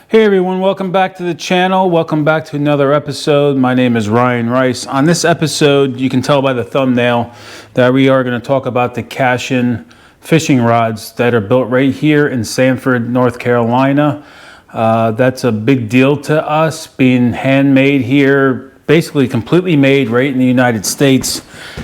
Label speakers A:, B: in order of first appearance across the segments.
A: Hey everyone, welcome back to the channel. Welcome back to another episode. My name is Ryan Rice. On this episode, you can tell by the thumbnail that we are going to talk about the Cashion fishing rods that are built right here in Sanford, North Carolina. That's a big deal to us, being handmade here, basically completely made right in the United States,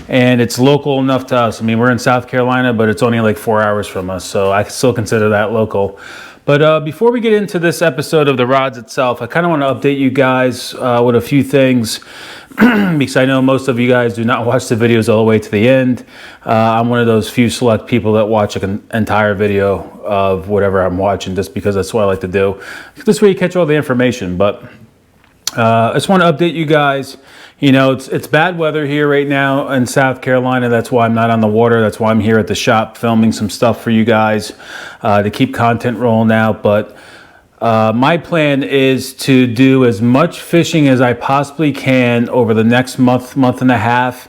A: and it's local enough to us. I mean, we're in South Carolina, but it's only like 4 hours from us, so I still consider that local. But before we get into this episode of the rods itself, I kind of want to update you guys with a few things because I know most of you guys do not watch the videos all the way to the end. I'm one of those few select people that watch an entire video of whatever I'm watching just because that's what I like to do. This way you catch all the information. But I just want to update you guys. You know, it's bad weather here right now in South Carolina. That's why I'm not on the water. That's why I'm here at the shop filming some stuff for you guys to keep content rolling out. But my plan is to do as much fishing as I possibly can over the next month and a half.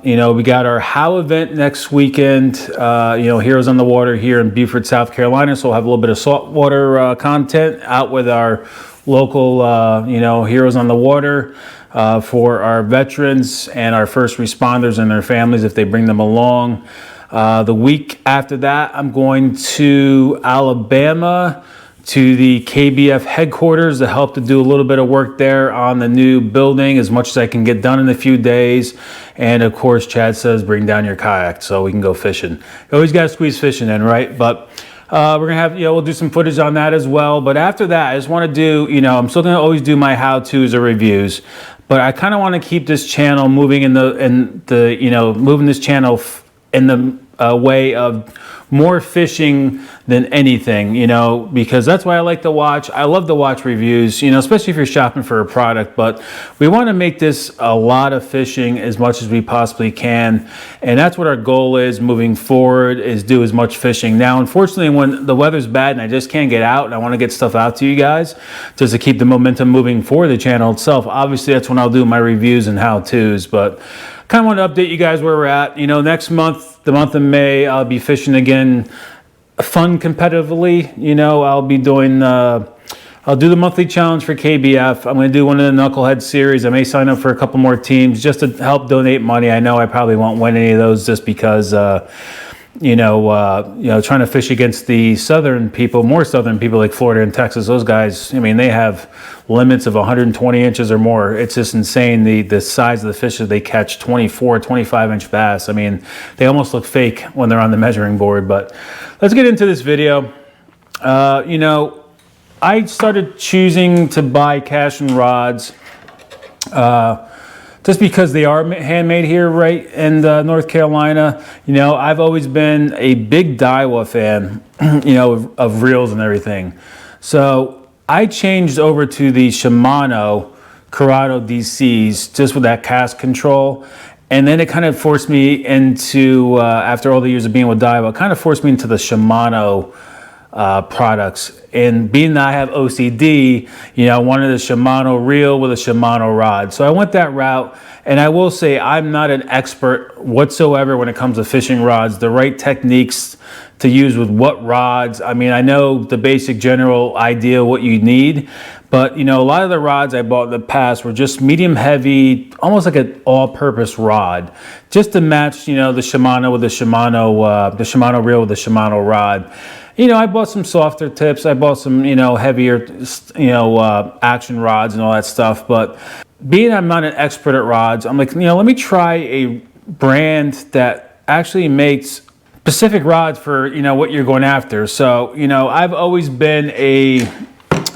A: You know, we got our How event next weekend, you know, Heroes on the Water here in Beaufort, South Carolina. So we'll have a little bit of saltwater content out with our local, you know, Heroes on the Water for our veterans and our first responders and their families if they bring them along. The week after that, I'm going to Alabama to the KBF headquarters to help to do a little bit of work there on the new building, as much as I can get done in a few days. And of course, Chad says, bring down your kayak so we can go fishing. You always got to squeeze fishing in, right? But we're gonna have, you know, we'll do some footage on that as well. But after that, I just want to do, you know, I'm still gonna always do my how-tos or reviews, but I kind of want to keep this channel moving in the you know, moving this channel in the way of more fishing than anything, you know, because that's why I like to watch. I love to watch reviews, you know, especially if you're shopping for a product, but we want to make this a lot of fishing as much as we possibly can. And that's what our goal is moving forward, is do as much fishing. Now, unfortunately, when the weather's bad and I just can't get out and I want to get stuff out to you guys just to keep the momentum moving for the channel itself, obviously that's when I'll do my reviews and how-tos. But kind of want to update you guys where we're at. You know, next month, the month of May, I'll be fishing again, fun competitively. You know, I'll be doing, I'll do the monthly challenge for KBF. I'm going to do one of the Knucklehead series. I may sign up for a couple more teams just to help donate money. I know I probably won't win any of those just because, you know, trying to fish against the southern people, more southern people like Florida and Texas, those guys, I mean, they have limits of 120 inches or more. It's just insane, the size of the fish that they catch, 24, 25-inch bass. I mean, they almost look fake when they're on the measuring board. But let's get into this video. You know, I started choosing to buy Cashion rods just because they are handmade here right in North Carolina. You know, I've always been a big Daiwa fan, you know, of reels and everything. So I changed over to the Shimano Corrado DCs just with that cast control. And then it kind of forced me into, after all the years of being with Daiwa, it kind of forced me into the Shimano products. And being that I have OCD, you know, I wanted a Shimano reel with a Shimano rod. So I went that route, and I will say I'm not an expert whatsoever when it comes to fishing rods, the right techniques to use with what rods. I mean, I know the basic general idea what you need, but you know, a lot of the rods I bought in the past were just medium heavy, almost like an all-purpose rod, just to match, you know, the Shimano with the Shimano reel with the Shimano rod. You know, I bought some softer tips. I bought some, you know, heavier, you know, action rods and all that stuff. But being I'm not an expert at rods, I'm like, you know, let me try a brand that actually makes specific rods for, you know, what you're going after. So, you know, I've always been a,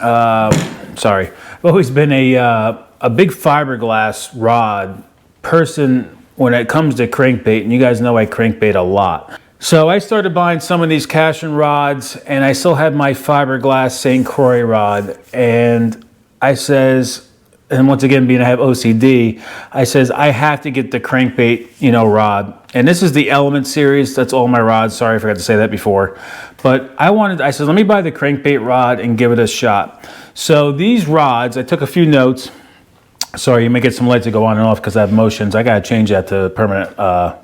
A: I've always been a big fiberglass rod person when it comes to crankbait. And you guys know I crankbait a lot. So I started buying some of these Cashion rods, and I still had my fiberglass St. Croix rod. And I says, and once again, being I have OCD, I says, I have to get the crankbait, you know, rod. And this is the Element series. That's all my rods. Sorry, I forgot to say that before. But I said, let me buy the crankbait rod and give it a shot. So these rods, I took a few notes. Sorry, you may get some lights that go on and off because I have motions. I got to change that to permanent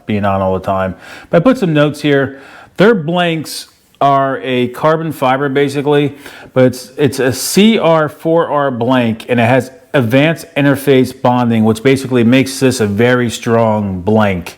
A: being on all the time. But I put some notes here. They're blanks are a carbon fiber basically, but it's a CR4R blank, and it has advanced interface bonding, which basically makes this a very strong blank.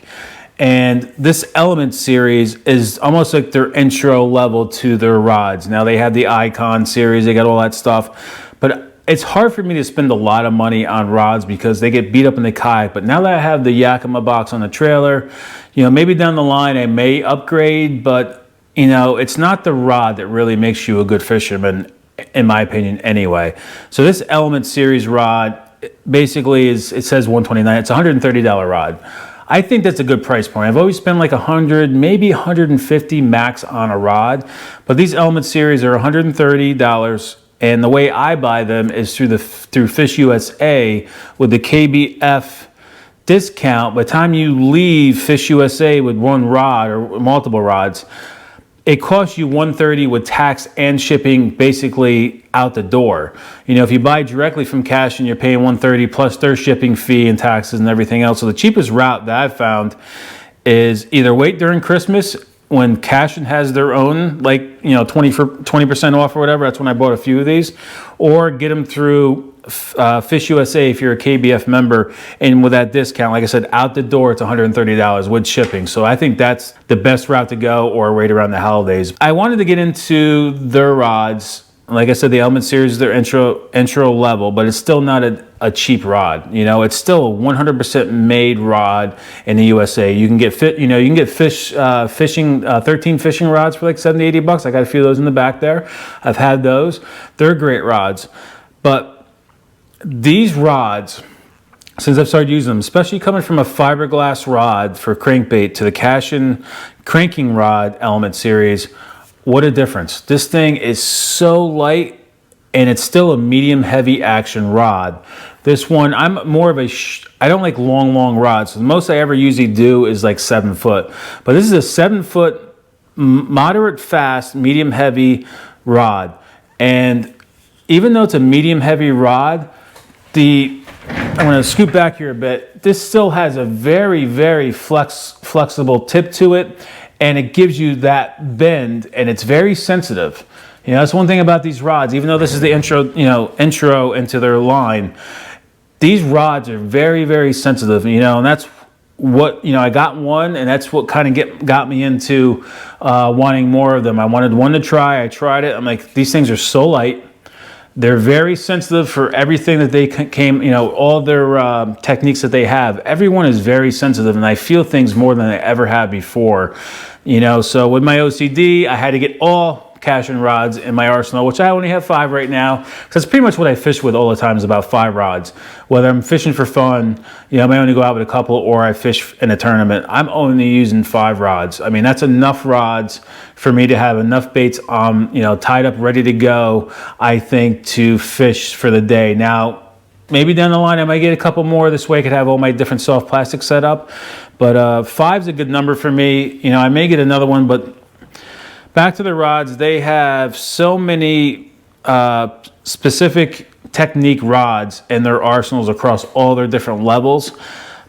A: And this Element series is almost like their intro level to their rods. Now they have the Icon series, they got all that stuff, but it's hard for me to spend a lot of money on rods because they get beat up in the kayak. But now that I have the Yakima box on the trailer, you know, maybe down the line I may upgrade, but you know, it's not the rod that really makes you a good fisherman, in my opinion, anyway. So this Element series rod basically is, it says $129. It's a $130 rod. I think that's a good price point. I've always spent like $100, maybe $150 max on a rod, but these Element series are $130. And the way I buy them is through Fish USA with the KBF discount. By the time you leave Fish USA with one rod or multiple rods, it costs you $130 with tax and shipping basically out the door. You know, if you buy directly from Cashion, you're paying $130 plus their shipping fee and taxes and everything else. So the cheapest route that I've found is either wait during Christmas when Cashion has their own, like, you know, 20% off or whatever. That's when I bought a few of these, or get them through Fish USA if you're a KBF member, and with that discount, like I said, out the door it's $130 with shipping. So I think that's the best route to go, or wait around the holidays. I wanted to get into their rods. Like I said, the Element series is their intro level, but it's still not a cheap rod. You know, it's still a 100% made rod in the USA. You can get 13 fishing rods for like 70, 80 bucks. I got a few of those in the back there. I've had those. They're great rods. But these rods, since I've started using them, especially coming from a fiberglass rod for crankbait to the Cashion cranking rod Element series, what a difference. This thing is so light, and it's still a medium heavy action rod. This one, I'm more of I don't like long rods. So the most I ever usually do is like 7 foot. But this is a 7 foot, moderate fast, medium heavy rod. And even though it's a medium heavy rod, I'm going to scoot back here a bit. This still has a very, very flexible tip to it, and it gives you that bend, and it's very sensitive. You know, that's one thing about these rods. Even though this is the intro into their line, these rods are very, very sensitive. You know, and that's what, you know, I got one, and that's what kind of got me into wanting more of them. I wanted one to try. I tried it. I'm like, these things are so light. They're very sensitive for everything that they came, you know, all their techniques that they have. Everyone is very sensitive, and I feel things more than I ever have before. You know, so with my OCD, I had to get all Cashion rods in my arsenal, which I only have 5 right now. So that's pretty much what I fish with all the time, is about 5 rods. Whether I'm fishing for fun, you know, I may only go out with a couple, or I fish in a tournament, I'm only using 5 rods. I mean, that's enough rods for me to have enough baits, you know, tied up, ready to go, I think, to fish for the day. Now, maybe down the line I might get a couple more. This way I could have all my different soft plastic set up. But 5's a good number for me. You know, I may get another one, but back to the rods, they have so many specific technique rods in their arsenals across all their different levels.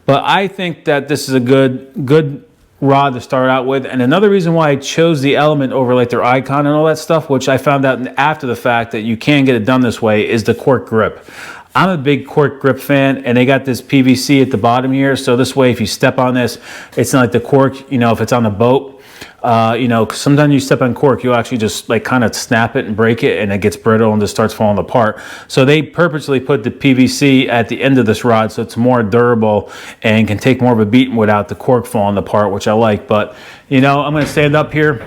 A: But I think that this is a good rod to start out with. And another reason why I chose the Element over like their Icon and all that stuff, which I found out after the fact that you can get it done this way, is the cork grip. I'm a big cork grip fan, and they got this PVC at the bottom here. So this way, if you step on this, it's not like the cork, you know, if it's on the boat, you know, 'cause sometimes you step on cork, you'll actually just like kind of snap it and break it, and it gets brittle and just starts falling apart. So they purposely put the PVC at the end of this rod so it's more durable and can take more of a beating without the cork falling apart, which I like. But, you know, I'm going to stand up here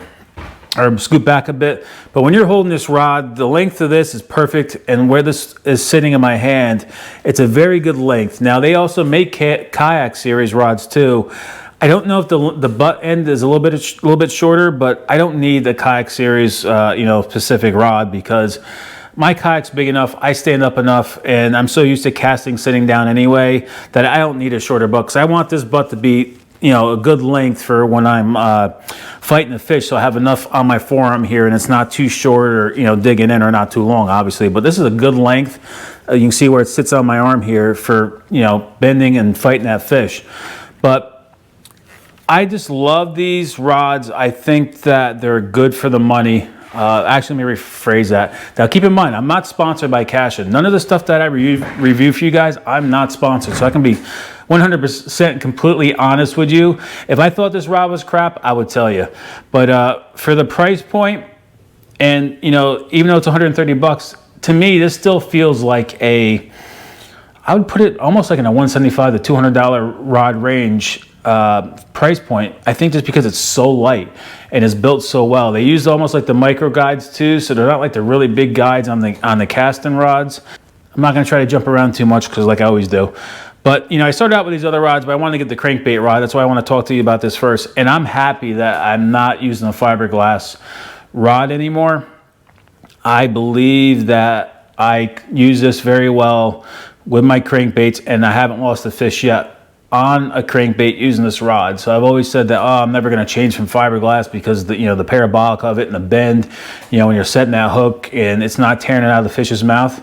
A: or scoot back a bit. But when you're holding this rod, the length of this is perfect, and where this is sitting in my hand, it's a very good length. Now, they also make kayak series rods too. I don't know if the butt end is a little bit shorter, but I don't need the kayak series, you know, specific rod, because my kayak's big enough, I stand up enough, and I'm so used to casting sitting down anyway that I don't need a shorter butt, because I want this butt to be, you know, a good length for when I'm fighting a fish, so I have enough on my forearm here, and it's not too short or, you know, digging in, or not too long, obviously. But this is a good length. You can see where it sits on my arm here for, you know, bending and fighting that fish. But I just love these rods. I think that they're good for the money. Actually, let me rephrase that. Now, keep in mind, I'm not sponsored by Cashion. None of the stuff that I review for you guys, I'm not sponsored. So I can be 100% completely honest with you. If I thought this rod was crap, I would tell you. But for the price point, and you know, even though it's 130 bucks, to me, this still feels like I would put it almost like in a $175 to $200 rod range price point. I think just because it's so light and it's built so well. They used almost like the micro guides too, so they're not like the really big guides on the casting rods. I'm not going to try to jump around too much because like I always do. But you know, I started out with these other rods, but I wanted to get the crankbait rod. That's why I want to talk to you about this first. And I'm happy that I'm not using a fiberglass rod anymore. I believe that I use this very well with my crankbaits, and I haven't lost a fish yet on a crankbait using this rod. So I've always said that, oh, I'm never going to change from fiberglass because the, you know, the parabolic of it and the bend, you know, when you're setting that hook and it's not tearing it out of the fish's mouth.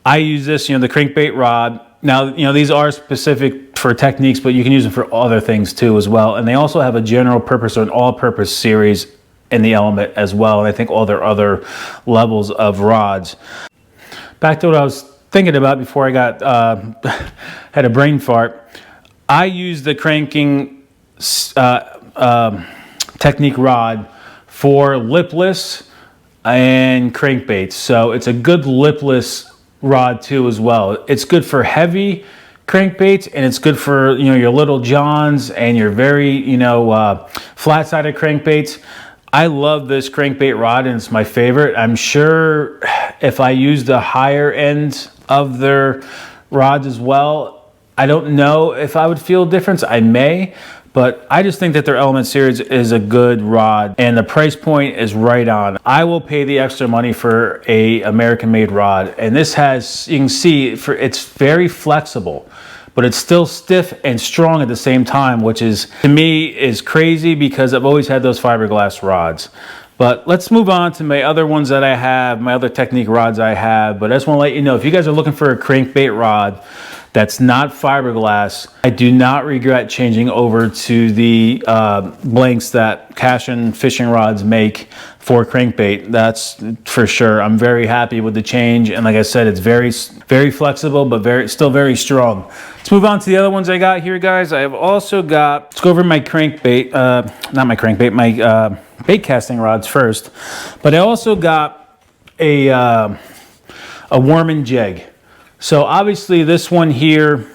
A: I use this, you know, the crankbait rod. Now, you know, these are specific for techniques, but you can use them for other things too as well. And they also have a general purpose or an all-purpose series in the Element as well. And I think all their other levels of rods. Back to what I was thinking about before I got had a brain fart. I use the cranking technique rod for lipless and crankbaits. So it's a good lipless rod too as well. It's good for heavy crankbaits, and it's good for, you know, your little johns and your very, you know, flat-sided crankbaits. I love this crankbait rod, and it's my favorite. I'm sure if I use the higher end of their rods as well, I don't know if I would feel a difference. I may, but I just think that their Element series is a good rod, and the price point is right on. I will pay the extra money for a American-made rod, and this has, you can see, it's very flexible, but it's still stiff and strong at the same time, which is, to me, is crazy because I've always had those fiberglass rods. But let's move on to my other ones that I have, my other technique rods I have. But I just want to let you know, if you guys are looking for a crankbait rod that's not fiberglass, I do not regret changing over to the blanks that Cashion fishing rods make for crankbait. That's for sure. I'm very happy with the change, and like I said, it's very flexible, but still very strong. Let's move on to the other ones I got here, guys. I have also got, let's go over my crankbait, not my crankbait, my bait casting rods first. But I also got a worm and jig. So obviously this one here,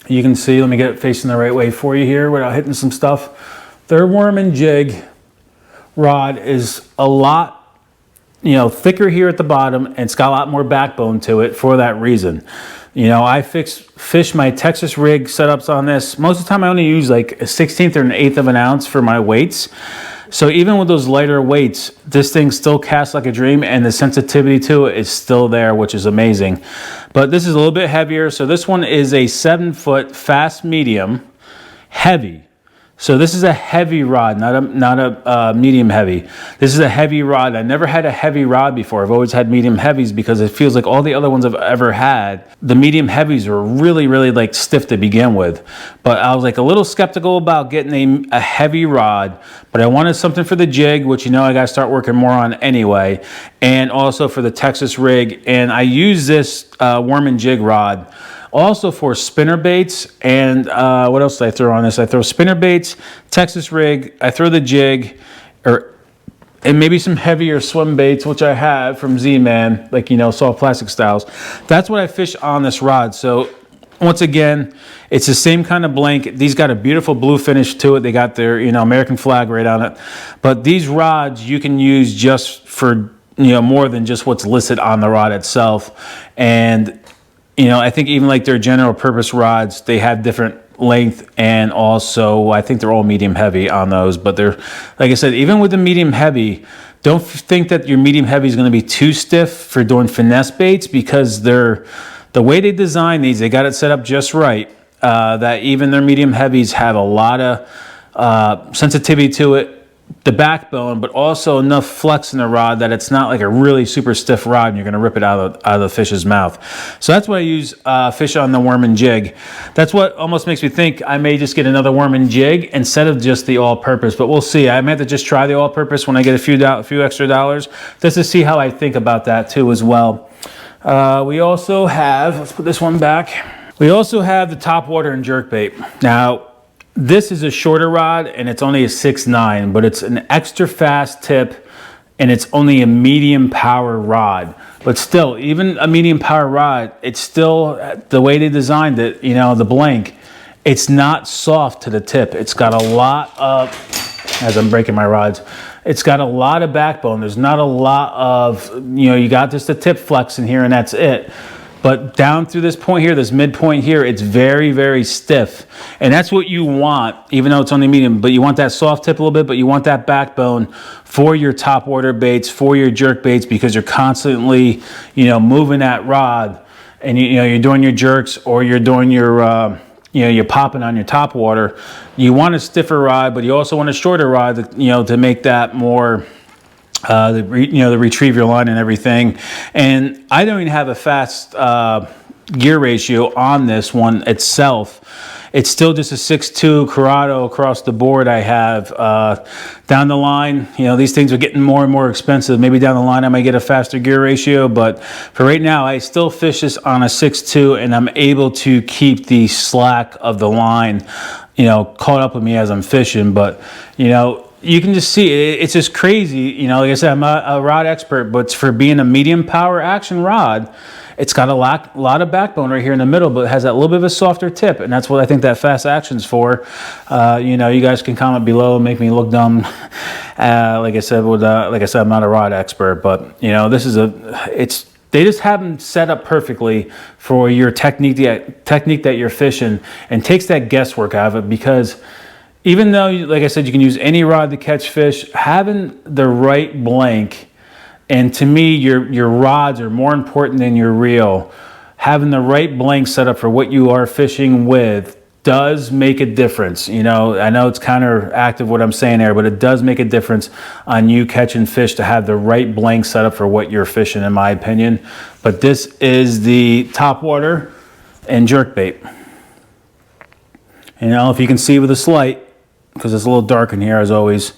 A: you can see, let me get it facing the right way for you here without hitting some stuff. Their worm and jig rod is a lot, you know, thicker here at the bottom, and it's got a lot more backbone to it for that reason. You know, I fish my Texas rig setups on this. Most of the time I only use like a 1/16 or an 1/8 of an ounce for my weights. So even with those lighter weights, this thing still casts like a dream, and the sensitivity to it is still there, which is amazing. But this is a little bit heavier. So this one is a 7-foot fast medium, heavy. So this is a heavy rod, not a medium heavy. This is a heavy rod. I never had a heavy rod before. I've always had medium heavies because it feels like all the other ones I've ever had, the medium heavies were really, really like stiff to begin with. But I was like a little skeptical about getting a heavy rod, but I wanted something for the jig, which, you know, I got to start working more on anyway, and also for the Texas rig. And I use this worm and jig rod also for spinner baits, and what else did I throw on this? I throw spinner baits, Texas rig, I throw the jig, and maybe some heavier swim baits, which I have from Z-Man, like, you know, soft plastic styles. That's what I fish on this rod. So once again, it's the same kind of blanket. These got a beautiful blue finish to it. They got their, you know, American flag right on it. But these rods you can use just for, you know, more than just what's listed on the rod itself. And you know, I think even like their general purpose rods, they have different length, and also I think they're all medium heavy on those. But they're, like I said, even with the medium heavy, don't think that your medium heavy is going to be too stiff for doing finesse baits, because the way they design these, they got it set up just right, that even their medium heavies have a lot of sensitivity to it, the backbone, but also enough flex in the rod that it's not like a really super stiff rod and you're going to rip it out of the fish's mouth. So that's why I use fish on the worm and jig. That's what almost makes me think I may just get another worm and jig instead of just the all-purpose, but we'll see. I may have to just try the all-purpose when I get a few extra dollars, just to see how I think about that too as well. We also have, let's put this one back. We also have the top water and jerkbait. Now, this is a shorter rod and it's only a 6'9", but it's an extra fast tip and it's only a medium power rod. But still, even a medium power rod, it's still, the way they designed it, you know, the blank, it's not soft to the tip. It's got a lot of, as I'm breaking my rods, it's got a lot of backbone. There's not a lot of, you know, you got just the tip flex in here and that's it. But down through this point here, this midpoint here, it's very, very stiff. And that's what you want, even though it's only medium, but you want that soft tip a little bit, but you want that backbone for your top water baits, for your jerk baits, because you're constantly, you know, moving that rod and, you know, you're doing your jerks or you're doing your, you know, you're popping on your top water. You want a stiffer rod, but you also want a shorter rod, you know, to make that more, you know, the retrieve your line and everything. And I don't even have a fast gear ratio on this one itself. It's still just a 6'2" Corrado across the board. I have down the line, you know, these things are getting more and more expensive. Maybe down the line I might get a faster gear ratio, but for right now I still fish this on a 6'2", and I'm able to keep the slack of the line, you know, caught up with me as I'm fishing. But, you know, you can just see it's just crazy. You know, like I said, I'm a rod expert, but for being a medium power action rod, it's got a lot of backbone right here in the middle, but it has that little bit of a softer tip, and that's what I think that fast action's for. You know, you guys can comment below and make me look dumb. Like I said, I'm not a rod expert, but you know, this is they just have them set up perfectly for your technique that you're fishing, and takes that guesswork out of it. Because even though, like I said, you can use any rod to catch fish, having the right blank, and to me, your rods are more important than your reel. Having the right blank set up for what you are fishing with does make a difference. You know, I know it's counteractive what I'm saying there, but it does make a difference on you catching fish to have the right blank set up for what you're fishing, in my opinion. But this is the top water and jerkbait. And I don't know if you can see with this light, because it's a little dark in here as always.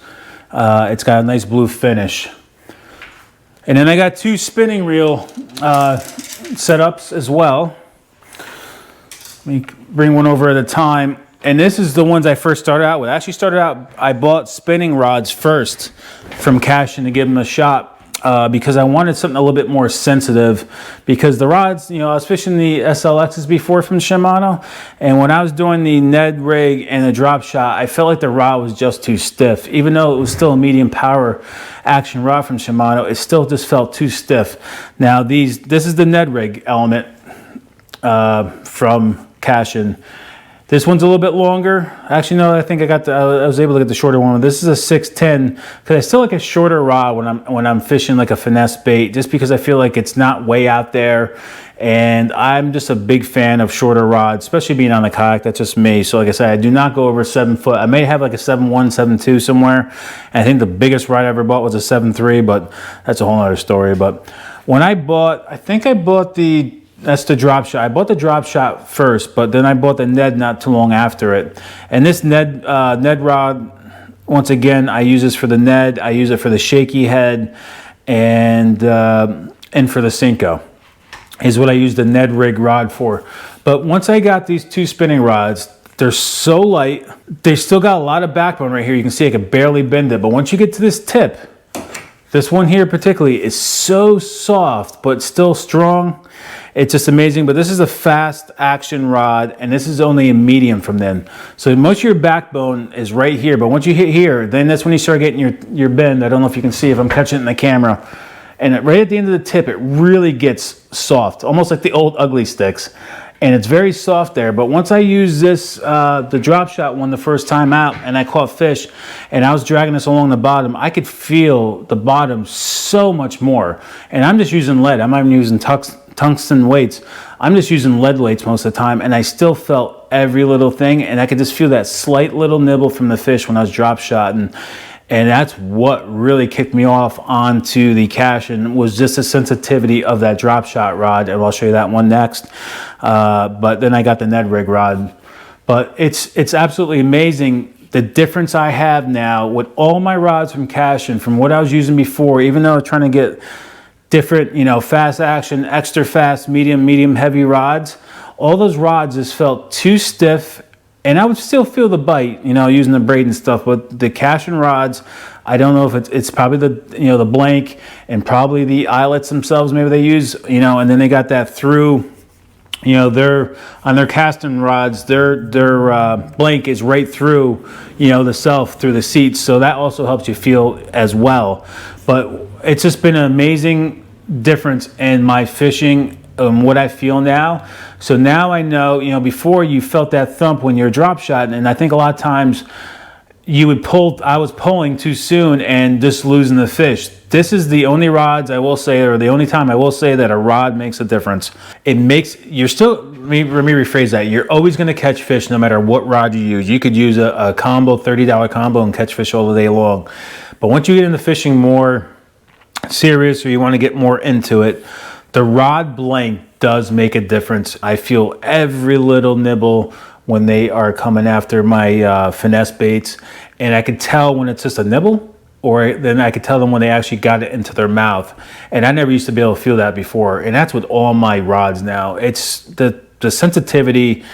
A: It's got a nice blue finish. And then I got two spinning reel setups as well. Let me bring one over at a time. And this is the ones I first started out with. I bought spinning rods first from Cashion to give them a shot. Because I wanted something a little bit more sensitive, because the rods, you know, I was fishing the SLXs before from Shimano, and when I was doing the Ned rig and the drop shot, I felt like the rod was just too stiff. Even though it was still a medium power action rod from Shimano, it still just felt too stiff. Now this is the Ned rig element from Cashion. This one's a little bit longer. Actually, no, I think I was able to get the shorter one. This is a 6'10", because I still like a shorter rod when I'm fishing like a finesse bait, just because I feel like it's not way out there. And I'm just a big fan of shorter rods, especially being on the kayak. That's just me. So like I said, I do not go over 7 foot. I may have like a 7'1", 7'2" somewhere. And I think the biggest rod I ever bought was a 7'3", but that's a whole other story. But when I bought, that's the Dropshot. I bought the Dropshot first, but then I bought the Ned not too long after it. And this Ned rod, once again, I use this for the Ned. I use it for the shaky head, and for the Cinco is what I use the Ned rig rod for. But once I got these two spinning rods, they're so light. They still got a lot of backbone right here. You can see I can barely bend it. But once you get to this tip, this one here particularly is so soft, but still strong. It's just amazing. But this is a fast action rod, and this is only a medium from them. So most of your backbone is right here, but once you hit here, then that's when you start getting your bend. I don't know if you can see if I'm catching it in the camera. And right at the end of the tip, it really gets soft, almost like the old ugly sticks. And it's very soft there. But once I used this, the Dropshot one the first time out, and I caught fish, and I was dragging this along the bottom, I could feel the bottom so much more. And I'm just using lead. I'm not even using tungsten weights. I'm just using lead weights most of the time, and I still felt every little thing, and I could just feel that slight little nibble from the fish when I was drop shotting. And that's what really kicked me off onto the Cashion, was just the sensitivity of that drop shot rod. And I'll show you that one next. But then I got the Ned rig rod. But it's absolutely amazing the difference I have now with all my rods from Cashion, from what I was using before, even though I'm trying to get different, you know, fast action, extra fast, medium heavy rods. All those rods just felt too stiff, and I would still feel the bite, you know, using the braid and stuff. But the Cashion rods, I don't know if it's probably the, you know, the blank and probably the eyelets themselves. Maybe they use, you know, and then they got that through. You know, on their casting rods, their blank is right through, you know, the self through the seats, so that also helps you feel as well. But it's just been an amazing difference in my fishing and what I feel now. So now I know, you know, before you felt that thump when you're drop shotting, and I think a lot of times I was pulling too soon and just losing the fish. This is the only rods I will say, or the only time I will say that a rod makes a difference. Let me rephrase that. You're always going to catch fish no matter what rod you use. You could use a combo, $30 combo, and catch fish all the day long. But once you get into fishing more serious, or you want to get more into it, the rod blank does make a difference. I feel every little nibble when they are coming after my finesse baits, and I can tell when it's just a nibble, or then I could tell them when they actually got it into their mouth. And I never used to be able to feel that before. And that's with all my rods now. It's the sensitivity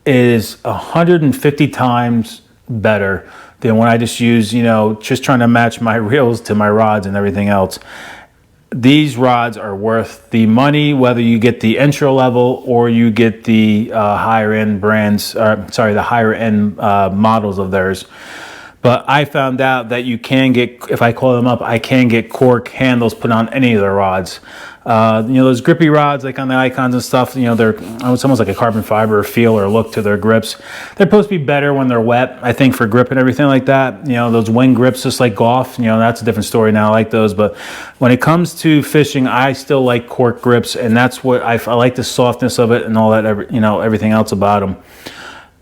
A: is 150 times better than when I just use, you know, just trying to match my reels to my rods and everything else. These rods are worth the money, whether you get the intro level or you get the higher end brands, the higher end models of theirs. But I found out that you can get, if I call them up, I can get cork handles put on any of their rods. You know, those grippy rods, like on the Icons and stuff, you know, it's almost like a carbon fiber feel or look to their grips. They're supposed to be better when they're wet, I think, for grip and everything like that. You know, those wing grips, just like golf, you know, that's a different story now. I like those. But when it comes to fishing, I still like cork grips, and that's what I like, the softness of it and all that, you know, everything else about them.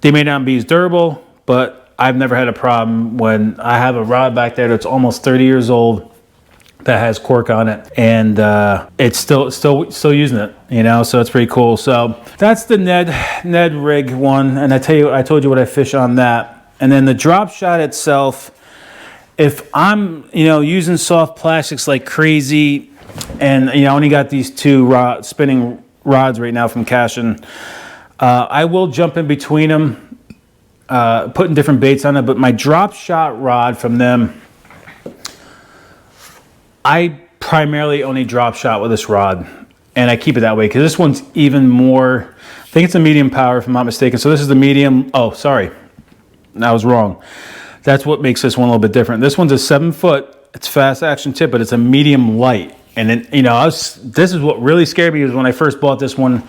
A: They may not be as durable, but I've never had a problem when I have a rod back there that's almost 30 years old that has cork on it, and it's still using it, you know, so it's pretty cool. So that's the Ned rig one, and I told you what I fish on that. And then the drop shot itself, if I'm, you know, using soft plastics like crazy, and, you know, I only got these two spinning rods right now from Cashion, I will jump in between them, putting different baits on it. But my drop shot rod from them, I primarily only drop shot with this rod, and I keep it that way because this one's even more, I think it's a medium power if I'm not mistaken. So this is the medium. Oh, sorry, I was wrong. That's what makes this one a little bit different. This one's a 7 foot, it's fast action tip, but it's a medium light. And then, you know, this is what really scared me, was when I first bought this one.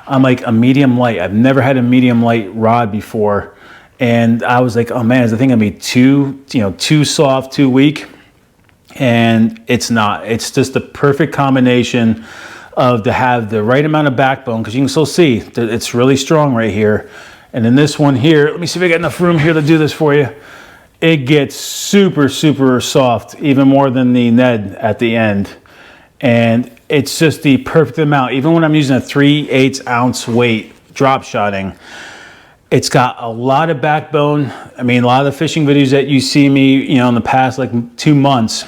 A: I'm like, a medium light. I've never had a medium light rod before. And I was like, oh man, is the thing gonna be too soft, too weak? And it's not. It's just the perfect combination to have the right amount of backbone, because you can still see that it's really strong right here. And then this one here, let me see if I got enough room here to do this for you. It gets super, super soft, even more than the Ned at the end. And it's just the perfect amount. Even when I'm using a 3/8 ounce weight drop shotting, it's got a lot of backbone. I mean, a lot of the fishing videos that you see me, you know, in the past like 2 months,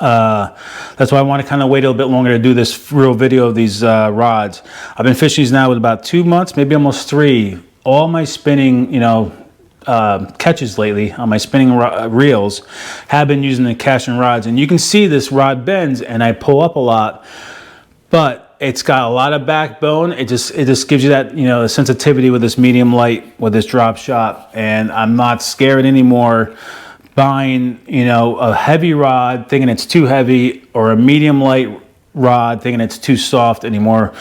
A: that's why I want to kind of wait a little bit longer to do this real video of these rods. I've been fishing these now with about 2 months, maybe almost 3. All my spinning, you know, catches lately on my spinning reels have been using the Cashion rods, and you can see this rod bends and I pull up a lot, but it's got a lot of backbone. It just gives you that, you know, the sensitivity with this medium light, with this drop shot, and I'm not scared anymore buying, you know, a heavy rod thinking it's too heavy, or a medium light rod thinking it's too soft anymore.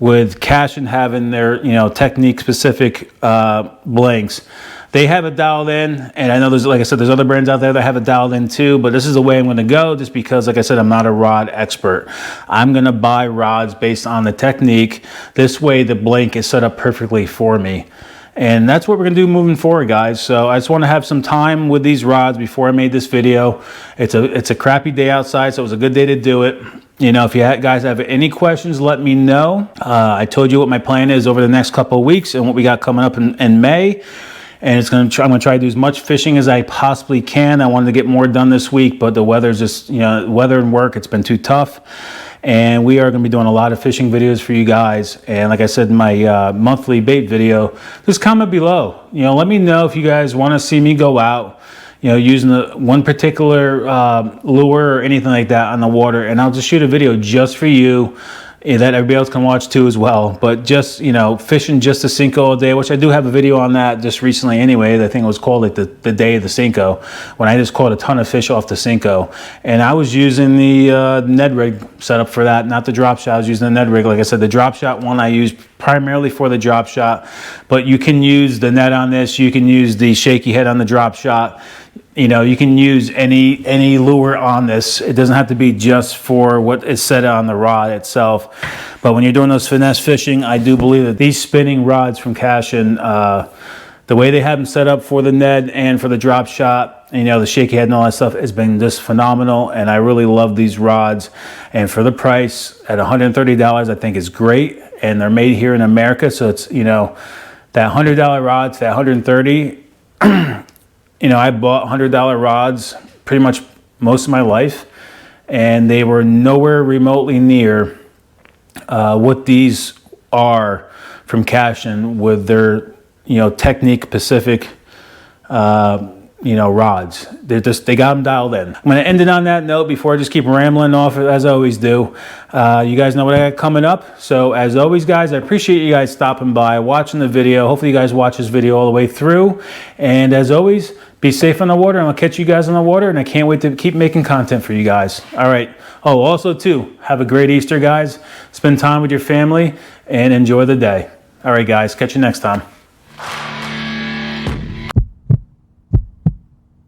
A: With Cashion having their, you know, technique specific blanks, they have it dialed in, and I know there's, like I said, there's other brands out there that have it dialed in too, but this is the way I'm going to go, just because, like I said, I'm not a rod expert. I'm going to buy rods based on the technique. This way the blank is set up perfectly for me. And that's what we're gonna do moving forward, guys. So I just wanna have some time with these rods before I made this video. It's a crappy day outside, so it was a good day to do it. You know, if you guys have any questions, let me know. I told you what my plan is over the next couple of weeks and what we got coming up in May. And I'm gonna try to do as much fishing as I possibly can. I wanted to get more done this week, but the weather's just, you know, weather and work, it's been too tough. And we are gonna be doing a lot of fishing videos for you guys. And like I said in my monthly bait video, just comment below. You know, let me know if you guys wanna see me go out, you know, using one particular lure or anything like that on the water. And I'll just shoot a video just for you, that everybody else can watch too as well. But just, you know, fishing just a Cinco all day, which I do have a video on that just recently anyway. I think it was called like the day of the Cinco, when I just caught a ton of fish off the Cinco. And I was using the Ned rig setup for that, not the drop shot. I was using the Ned rig. Like I said, the drop shot one I use primarily for the drop shot, but you can use the net on this. You can use the shaky head on the drop shot. You know, you can use any lure on this. It doesn't have to be just for what is set on the rod itself. But when you're doing those finesse fishing, I do believe that these spinning rods from Cashion, the way they have them set up for the Ned and for the drop shot, you know, the shaky head and all that stuff has been just phenomenal. And I really love these rods. And for the price at $130, I think is great. And they're made here in America. So it's, you know, that $100 rods, that $130. You know, I bought $100 rods pretty much most of my life, and they were nowhere remotely near what these are from Cashion with their, you know, Technique Pacific, you know, rods. They got them dialed in. I'm going to end it on that note before I just keep rambling off as I always do. You guys know what I got coming up. So as always, guys, I appreciate you guys stopping by, watching the video. Hopefully you guys watch this video all the way through. And as always, be safe on the water, and I'll catch you guys on the water, and I can't wait to keep making content for you guys. All right. Oh, also too, have a great Easter, guys. Spend time with your family and enjoy the day. All right, guys, catch you next time.